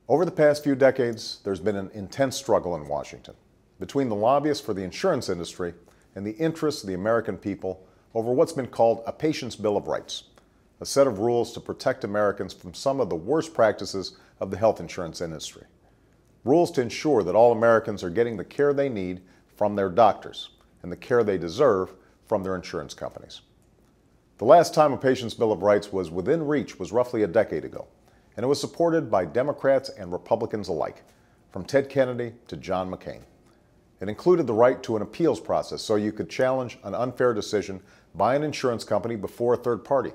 Over the past few decades, there's been an intense struggle in Washington between the lobbyists for the insurance industry and the interests of the American people over what's been called a Patient's Bill of Rights, a set of rules to protect Americans from some of the worst practices of the health insurance industry. Rules to ensure that all Americans are getting the care they need from their doctors and the care they deserve from their insurance companies. The last time a Patient's Bill of Rights was within reach was roughly a decade ago, and it was supported by Democrats and Republicans alike, from Ted Kennedy to John McCain. It included the right to an appeals process so you could challenge an unfair decision by an insurance company before a third party.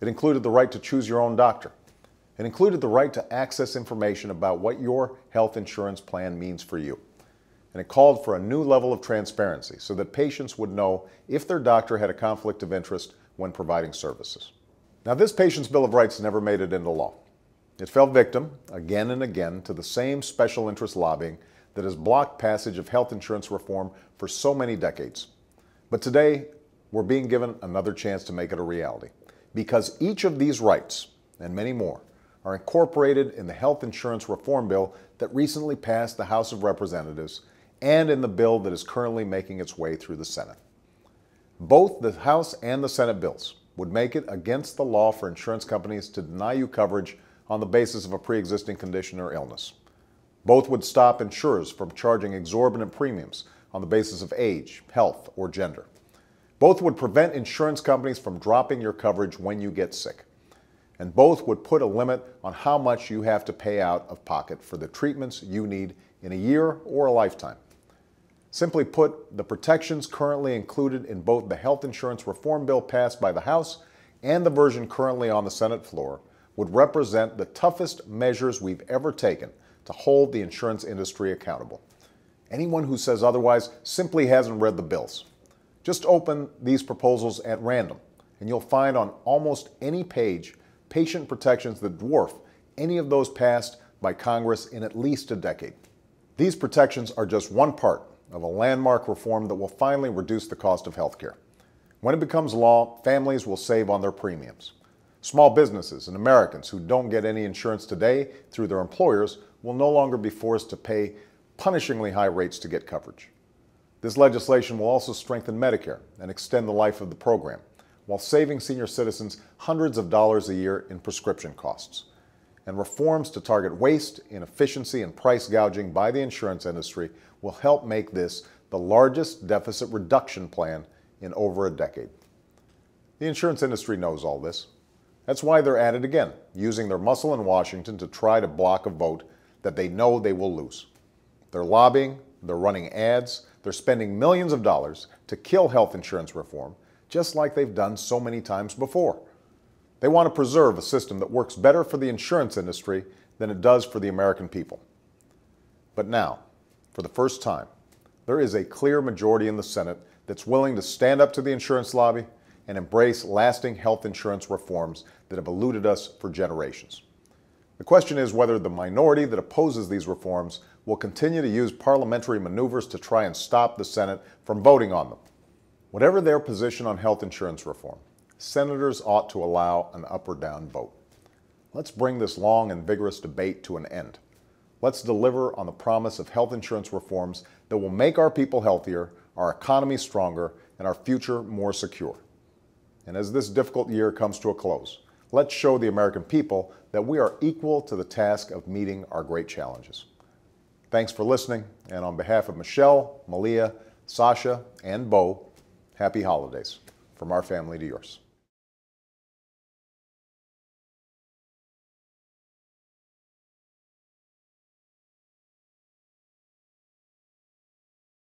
It included the right to choose your own doctor. It included the right to access information about what your health insurance plan means for you. And it called for a new level of transparency so that patients would know if their doctor had a conflict of interest when providing services. Now, this Patient's Bill of Rights never made it into law. It fell victim, again and again, to the same special interest lobbying that has blocked passage of health insurance reform for so many decades. But today, we're being given another chance to make it a reality, because each of these rights, and many more, are incorporated in the health insurance reform bill that recently passed the House of Representatives and in the bill that is currently making its way through the Senate. Both the House and the Senate bills would make it against the law for insurance companies to deny you coverage on the basis of a pre-existing condition or illness. Both would stop insurers from charging exorbitant premiums on the basis of age, health, or gender. Both would prevent insurance companies from dropping your coverage when you get sick. And both would put a limit on how much you have to pay out of pocket for the treatments you need in a year or a lifetime. Simply put, the protections currently included in both the health insurance reform bill passed by the House and the version currently on the Senate floor would represent the toughest measures we've ever taken to hold the insurance industry accountable. Anyone who says otherwise simply hasn't read the bills. Just open these proposals at random, and you'll find on almost any page patient protections that dwarf any of those passed by Congress in at least a decade. These protections are just one part of a landmark reform that will finally reduce the cost of health care. When it becomes law, families will save on their premiums. Small businesses and Americans who don't get any insurance today through their employers will no longer be forced to pay punishingly high rates to get coverage. This legislation will also strengthen Medicare and extend the life of the program, while saving senior citizens hundreds of dollars a year in prescription costs. And reforms to target waste, inefficiency, and price gouging by the insurance industry will help make this the largest deficit reduction plan in over a decade. The insurance industry knows all this. That's why they're at it again, using their muscle in Washington to try to block a vote that they know they will lose. They're lobbying, they're running ads, they're spending millions of dollars to kill health insurance reform, just like they've done so many times before. They want to preserve a system that works better for the insurance industry than it does for the American people. But now, for the first time, there is a clear majority in the Senate that's willing to stand up to the insurance lobby and embrace lasting health insurance reforms that have eluded us for generations. The question is whether the minority that opposes these reforms will continue to use parliamentary maneuvers to try and stop the Senate from voting on them. Whatever their position on health insurance reform, senators ought to allow an up or down vote. Let's bring this long and vigorous debate to an end. Let's deliver on the promise of health insurance reforms that will make our people healthier, our economy stronger, and our future more secure. And as this difficult year comes to a close, let's show the American people that we are equal to the task of meeting our great challenges. Thanks for listening, and on behalf of Michelle, Malia, Sasha, and Bo, happy holidays from our family to yours.